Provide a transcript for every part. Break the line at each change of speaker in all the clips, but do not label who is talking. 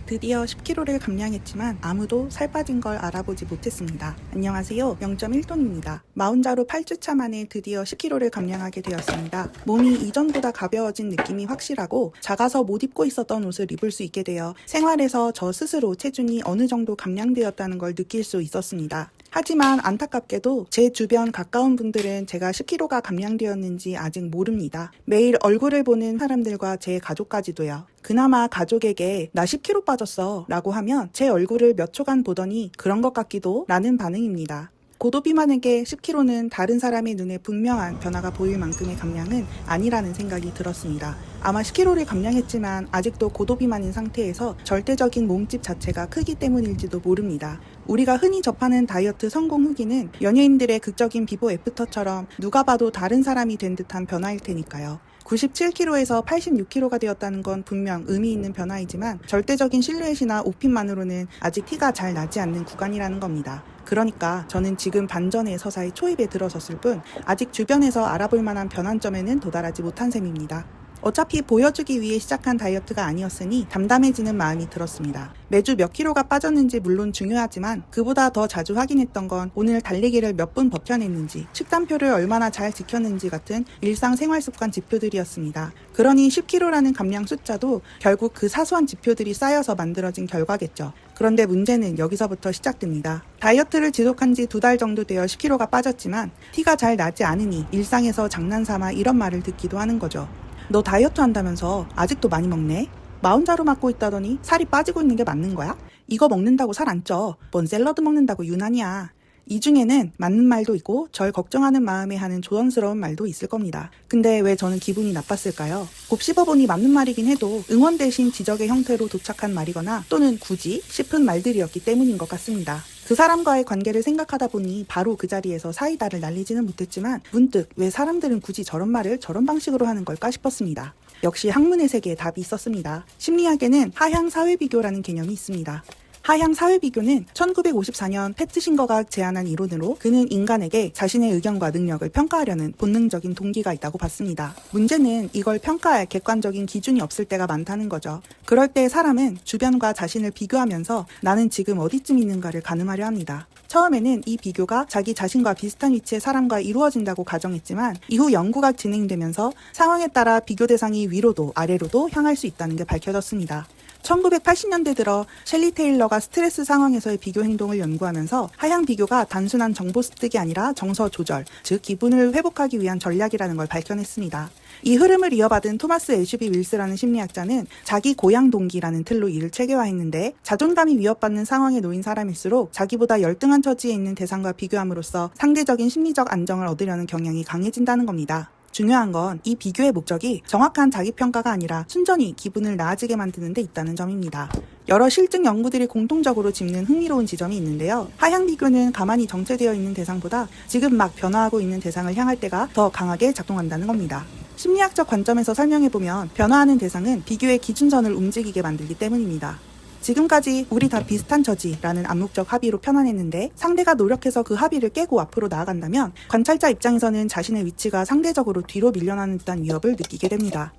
드디어 10kg를 감량했지만 아무도 살 빠진 걸 알아보지 못했습니다. 안녕하세요. 0.1톤입니다. 마흔자로 8주차 만에 드디어 10kg를 감량하게 되었습니다. 몸이 이전보다 가벼워진 느낌이 확실하고 작아서 못 입고 있었던 옷을 입을 수 있게 되어 생활에서 저 스스로 체중이 어느 정도 감량되었다는 걸 느낄 수 있었습니다. 하지만 안타깝게도 제 주변 가까운 분들은 제가 10kg가 감량되었는지 아직 모릅니다. 매일 얼굴을 보는 사람들과 제 가족까지도요. 그나마 가족에게 나 10kg 빠졌어 라고 하면 제 얼굴을 몇 초간 보더니 그런 것 같기도 라는 반응입니다. 고도비만에게 10kg는 다른 사람의 눈에 분명한 변화가 보일 만큼의 감량은 아니라는 생각이 들었습니다. 아마 10kg를 감량했지만 아직도 고도비만인 상태에서 절대적인 몸집 자체가 크기 때문일지도 모릅니다. 우리가 흔히 접하는 다이어트 성공 후기는 연예인들의 극적인 비포 애프터처럼 누가 봐도 다른 사람이 된 듯한 변화일 테니까요. 97kg에서 86kg가 되었다는 건 분명 의미 있는 변화이지만 절대적인 실루엣이나 옷핏만으로는 아직 티가 잘 나지 않는 구간이라는 겁니다. 그러니까 저는 지금 반전의 서사에 초입에 들어섰을 뿐 아직 주변에서 알아볼 만한 변환점에는 도달하지 못한 셈입니다. 어차피 보여주기 위해 시작한 다이어트가 아니었으니 담담해지는 마음이 들었습니다. 매주 몇 킬로가 빠졌는지 물론 중요하지만 그보다 더 자주 확인했던 건 오늘 달리기를 몇 분 버텨냈는지, 식단표를 얼마나 잘 지켰는지 같은 일상생활습관 지표들이었습니다. 그러니 10kg라는 감량 숫자도 결국 그 사소한 지표들이 쌓여서 만들어진 결과겠죠. 그런데 문제는 여기서부터 시작됩니다. 다이어트를 지속한 지 2달 정도 되어 10kg가 빠졌지만 티가 잘 나지 않으니 일상에서 장난삼아 이런 말을 듣기도 하는 거죠. 너 다이어트 한다면서 아직도 많이 먹네? 마흔자루 맞고 있다더니 살이 빠지고 있는 게 맞는 거야? 이거 먹는다고 살 안 쪄. 뭔 샐러드 먹는다고 유난이야. 이 중에는 맞는 말도 있고 절 걱정하는 마음에 하는 조언스러운 말도 있을 겁니다. 근데 왜 저는 기분이 나빴을까요? 곱씹어보니 맞는 말이긴 해도 응원 대신 지적의 형태로 도착한 말이거나 또는 굳이 싶은 말들이었기 때문인 것 같습니다. 그 사람과의 관계를 생각하다 보니 바로 그 자리에서 사이다를 날리지는 못했지만 문득 왜 사람들은 굳이 저런 말을 저런 방식으로 하는 걸까 싶었습니다. 역시 학문의 세계에 답이 있었습니다. 심리학에는 하향 사회비교라는 개념이 있습니다. 하향 사회비교는 1954년 패트싱거가 제안한 이론으로 그는 인간에게 자신의 의견과 능력을 평가하려는 본능적인 동기가 있다고 봤습니다. 문제는 이걸 평가할 객관적인 기준이 없을 때가 많다는 거죠. 그럴 때 사람은 주변과 자신을 비교하면서 나는 지금 어디쯤 있는가를 가늠하려 합니다. 처음에는 이 비교가 자기 자신과 비슷한 위치의 사람과 이루어진다고 가정했지만 이후 연구가 진행되면서 상황에 따라 비교 대상이 위로도 아래로도 향할 수 있다는 게 밝혀졌습니다. 1980년대 들어 셸리 테일러가 스트레스 상황에서의 비교 행동을 연구하면서 하향 비교가 단순한 정보 습득이 아니라 정서 조절, 즉 기분을 회복하기 위한 전략이라는 걸 밝혀냈습니다. 이 흐름을 이어받은 토마스 애슈비 윌스라는 심리학자는 자기 고양 동기라는 틀로 이를 체계화했는데 자존감이 위협받는 상황에 놓인 사람일수록 자기보다 열등한 처지에 있는 대상과 비교함으로써 상대적인 심리적 안정을 얻으려는 경향이 강해진다는 겁니다. 중요한 건 이 비교의 목적이 정확한 자기평가가 아니라 순전히 기분을 나아지게 만드는 데 있다는 점입니다. 여러 실증 연구들이 공통적으로 짚는 흥미로운 지점이 있는데요. 하향 비교는 가만히 정체되어 있는 대상보다 지금 막 변화하고 있는 대상을 향할 때가 더 강하게 작동한다는 겁니다. 심리학적 관점에서 설명해보면 변화하는 대상은 비교의 기준선을 움직이게 만들기 때문입니다. 지금까지 우리 다 비슷한 처지라는 암묵적 합의로 편안했는데 상대가 노력해서 그 합의를 깨고 앞으로 나아간다면 관찰자 입장에서는 자신의 위치가 상대적으로 뒤로 밀려나는 듯한 위협을 느끼게 됩니다.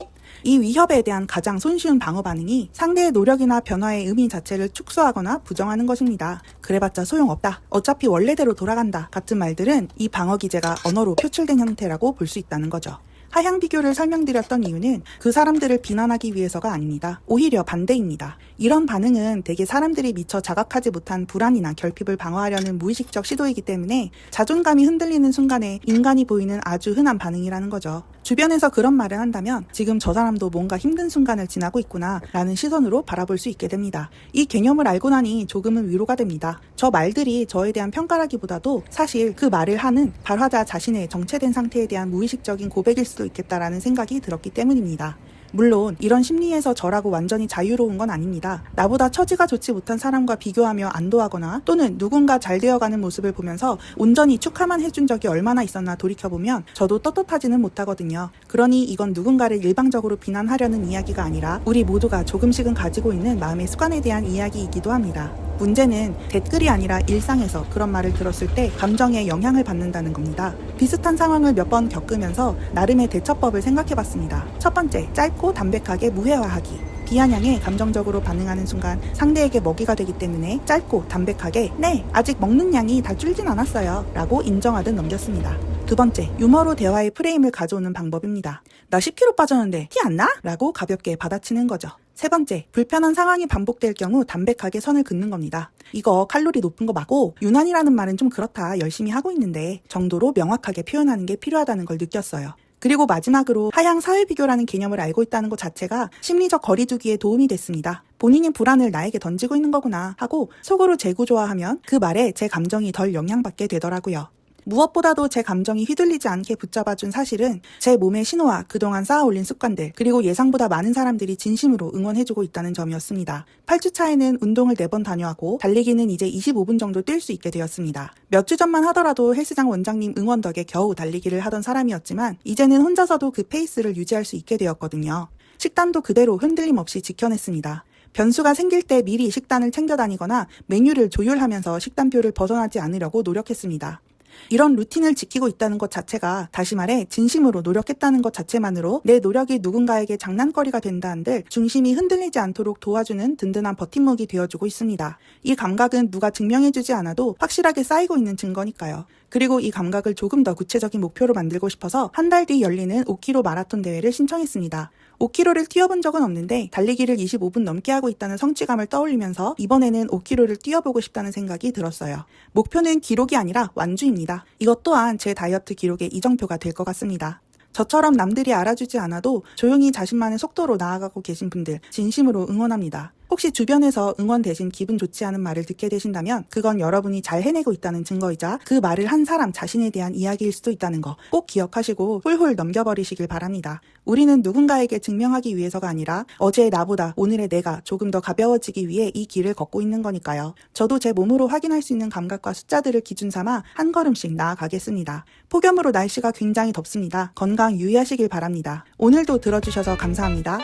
이 위협에 대한 가장 손쉬운 방어 반응이 상대의 노력이나 변화의 의미 자체를 축소하거나 부정하는 것입니다. 그래봤자 소용없다. 어차피 원래대로 돌아간다. 같은 말들은 이 방어 기제가 언어로 표출된 형태라고 볼 수 있다는 거죠. 하향 비교를 설명드렸던 이유는 그 사람들을 비난하기 위해서가 아닙니다. 오히려 반대입니다. 이런 반응은 대개 사람들이 미처 자각하지 못한 불안이나 결핍을 방어하려는 무의식적 시도이기 때문에 자존감이 흔들리는 순간에 인간이 보이는 아주 흔한 반응이라는 거죠. 주변에서 그런 말을 한다면 지금 저 사람도 뭔가 힘든 순간을 지나고 있구나 라는 시선으로 바라볼 수 있게 됩니다. 이 개념을 알고 나니 조금은 위로가 됩니다. 저 말들이 저에 대한 평가라기보다도 사실 그 말을 하는 발화자 자신의 정체된 상태에 대한 무의식적인 고백일 수도 있겠다라는 생각이 들었기 때문입니다. 물론 이런 심리에서 저라고 완전히 자유로운 건 아닙니다. 나보다 처지가 좋지 못한 사람과 비교하며 안도하거나 또는 누군가 잘 되어가는 모습을 보면서 온전히 축하만 해준 적이 얼마나 있었나 돌이켜보면 저도 떳떳하지는 못하거든요. 그러니 이건 누군가를 일방적으로 비난하려는 이야기가 아니라 우리 모두가 조금씩은 가지고 있는 마음의 습관에 대한 이야기이기도 합니다. 문제는 댓글이 아니라 일상에서 그런 말을 들었을 때 감정에 영향을 받는다는 겁니다. 비슷한 상황을 몇 번 겪으면서 나름의 대처법을 생각해봤습니다. 첫 번째, 짧고 담백하게 무해화하기. 비아냥에 감정적으로 반응하는 순간 상대에게 먹이가 되기 때문에 짧고 담백하게 네, 아직 먹는 양이 다 줄진 않았어요 라고 인정하듯 넘겼습니다. 두 번째, 유머로 대화의 프레임을 가져오는 방법입니다. 나 10kg 빠졌는데 티 안 나? 라고 가볍게 받아치는 거죠. 세 번째, 불편한 상황이 반복될 경우 담백하게 선을 긋는 겁니다. 이거 칼로리 높은 거 맞고 유난이라는 말은 좀 그렇다 열심히 하고 있는데 정도로 명확하게 표현하는 게 필요하다는 걸 느꼈어요. 그리고 마지막으로 하향 사회비교라는 개념을 알고 있다는 것 자체가 심리적 거리두기에 도움이 됐습니다. 본인의 불안을 나에게 던지고 있는 거구나 하고 속으로 재구조화하면 그 말에 제 감정이 덜 영향받게 되더라고요. 무엇보다도 제 감정이 휘둘리지 않게 붙잡아준 사실은 제 몸의 신호와 그동안 쌓아올린 습관들 그리고 예상보다 많은 사람들이 진심으로 응원해주고 있다는 점이었습니다. 8주차에는 운동을 4번 다녀하고 달리기는 이제 25분 정도 뛸 수 있게 되었습니다. 몇 주 전만 하더라도 헬스장 원장님 응원 덕에 겨우 달리기를 하던 사람이었지만 이제는 혼자서도 그 페이스를 유지할 수 있게 되었거든요. 식단도 그대로 흔들림 없이 지켜냈습니다. 변수가 생길 때 미리 식단을 챙겨 다니거나 메뉴를 조율하면서 식단표를 벗어나지 않으려고 노력했습니다. 이런 루틴을 지키고 있다는 것 자체가 다시 말해 진심으로 노력했다는 것 자체만으로 내 노력이 누군가에게 장난거리가 된다 한들 중심이 흔들리지 않도록 도와주는 든든한 버팀목이 되어주고 있습니다. 이 감각은 누가 증명해주지 않아도 확실하게 쌓이고 있는 증거니까요. 그리고 이 감각을 조금 더 구체적인 목표로 만들고 싶어서 한 달 뒤 열리는 5km 마라톤 대회를 신청했습니다. 5km를 뛰어본 적은 없는데 달리기를 25분 넘게 하고 있다는 성취감을 떠올리면서 이번에는 5km를 뛰어보고 싶다는 생각이 들었어요. 목표는 기록이 아니라 완주입니다. 이것 또한 제 다이어트 기록의 이정표가 될 것 같습니다. 저처럼 남들이 알아주지 않아도 조용히 자신만의 속도로 나아가고 계신 분들 진심으로 응원합니다. 혹시 주변에서 응원 대신 기분 좋지 않은 말을 듣게 되신다면 그건 여러분이 잘 해내고 있다는 증거이자 그 말을 한 사람 자신에 대한 이야기일 수도 있다는 거 꼭 기억하시고 훌훌 넘겨버리시길 바랍니다. 우리는 누군가에게 증명하기 위해서가 아니라 어제의 나보다 오늘의 내가 조금 더 가벼워지기 위해 이 길을 걷고 있는 거니까요. 저도 제 몸으로 확인할 수 있는 감각과 숫자들을 기준 삼아 한 걸음씩 나아가겠습니다. 폭염으로 날씨가 굉장히 덥습니다. 건강 유의하시길 바랍니다. 오늘도 들어주셔서 감사합니다.